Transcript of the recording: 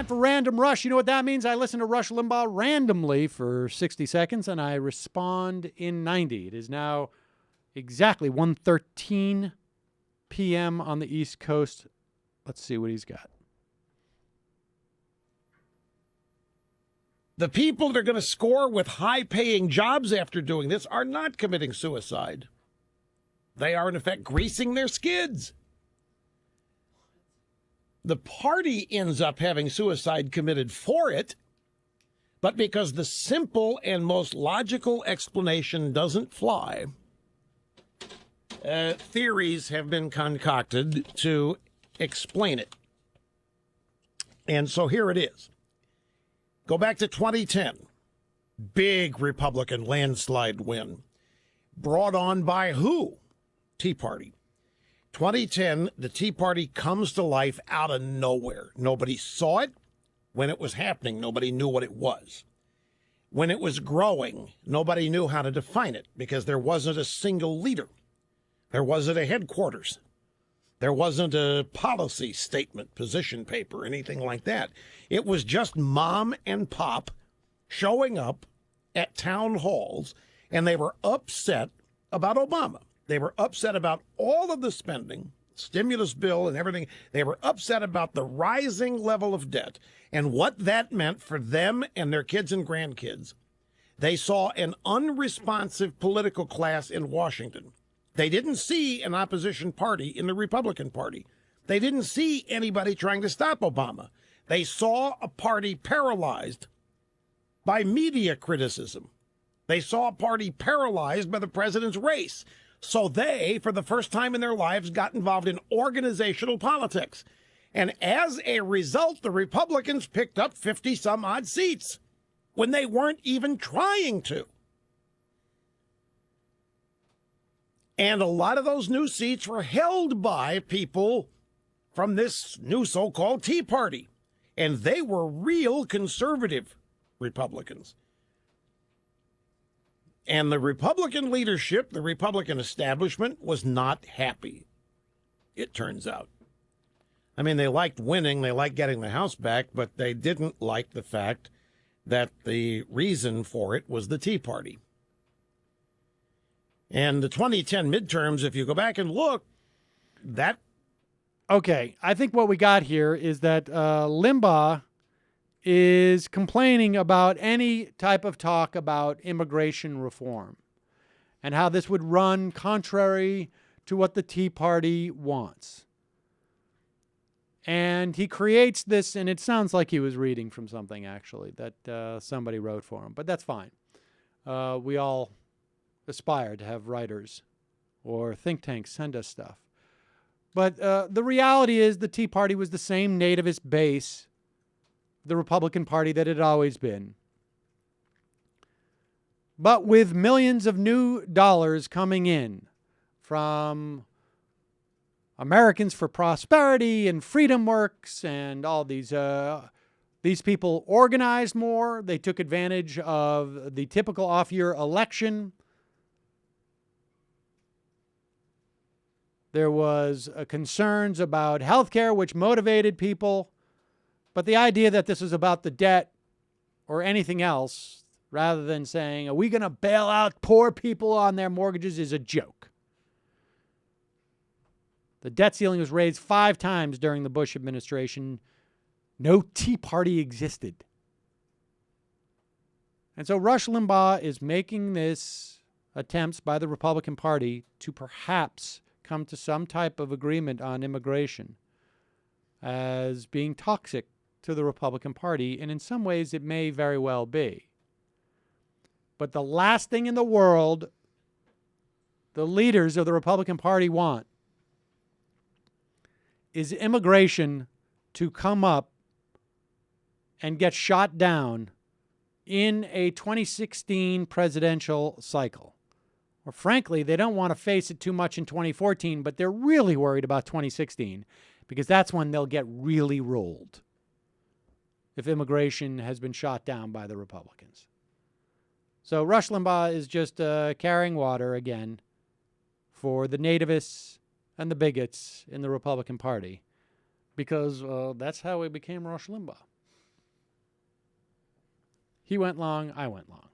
time for Random Rush. You know what that means? I listen to Rush Limbaugh randomly for 60 seconds, and I respond in 90. It is now exactly 1:13 p.m. on the East Coast. Let's see what he's got. The people that are going to score with high-paying jobs after doing this are not committing suicide. They are, in effect, greasing their skids. The party ends up having suicide committed for it, but because the simple and most logical explanation doesn't fly, theories have been concocted to explain it. And so here it is. Go back to 2010. Big Republican landslide win. Brought on by who? Tea Party. 2010, the Tea Party comes to life out of nowhere. Nobody saw it when it was happening. Nobody knew what it was. When it was growing, nobody knew how to define it because there wasn't a single leader. There wasn't a headquarters. There wasn't a policy statement, position paper, anything like that. It was just mom and pop showing up at town halls, and they were upset about Obama. They were upset about all of the spending, stimulus bill and everything. They were upset about the rising level of debt and what that meant for them and their kids and grandkids. They saw an unresponsive political class in Washington. They didn't see an opposition party in the Republican Party. They didn't see anybody trying to stop Obama. They saw a party paralyzed by media criticism. They saw a party paralyzed by the president's race. So they, for the first time in their lives, got involved in organizational politics. And as a result, the Republicans picked up 50-some-odd seats when they weren't even trying to. And a lot of those new seats were held by people from this new so-called Tea Party. And they were real conservative Republicans. And the Republican leadership, the Republican establishment, was not happy, it turns out. I mean, they liked winning, they liked getting the House back, but they didn't like the fact that the reason for it was the Tea Party. And the 2010 midterms, if you go back and look, that... Okay, I think what we got here is that Limbaugh is complaining about any type of talk about immigration reform and how this would run contrary to what the Tea Party wants. And he creates this, and it sounds like he was reading from something, actually, that somebody wrote for him. But that's fine. We all aspire to have writers or think tanks send us stuff. But the reality is the Tea Party was the same nativist base, the Republican Party, that it had always been. But with millions of new dollars coming in from Americans for Prosperity and Freedom Works and all these people organized more. They took advantage of the typical off-year election. There was concerns about health care, which motivated people. But the idea that this is about the debt or anything else, rather than saying, are we going to bail out poor people on their mortgages, is a joke. The debt ceiling was raised 5 times during the Bush administration. No Tea Party existed. And so Rush Limbaugh is making this attempts by the Republican Party to perhaps come to some type of agreement on immigration as being toxic to the Republican Party, and in some ways it may very well be. But the last thing in the world the leaders of the Republican Party want is immigration to come up and get shot down in a 2016 presidential cycle. Or frankly, they don't want to face it too much in 2014, but they're really worried about 2016 because that's when they'll get really rolled if immigration has been shot down by the Republicans. So Rush Limbaugh is just carrying water again for the nativists and the bigots in the Republican Party because that's how he became Rush Limbaugh. He went long, I went long.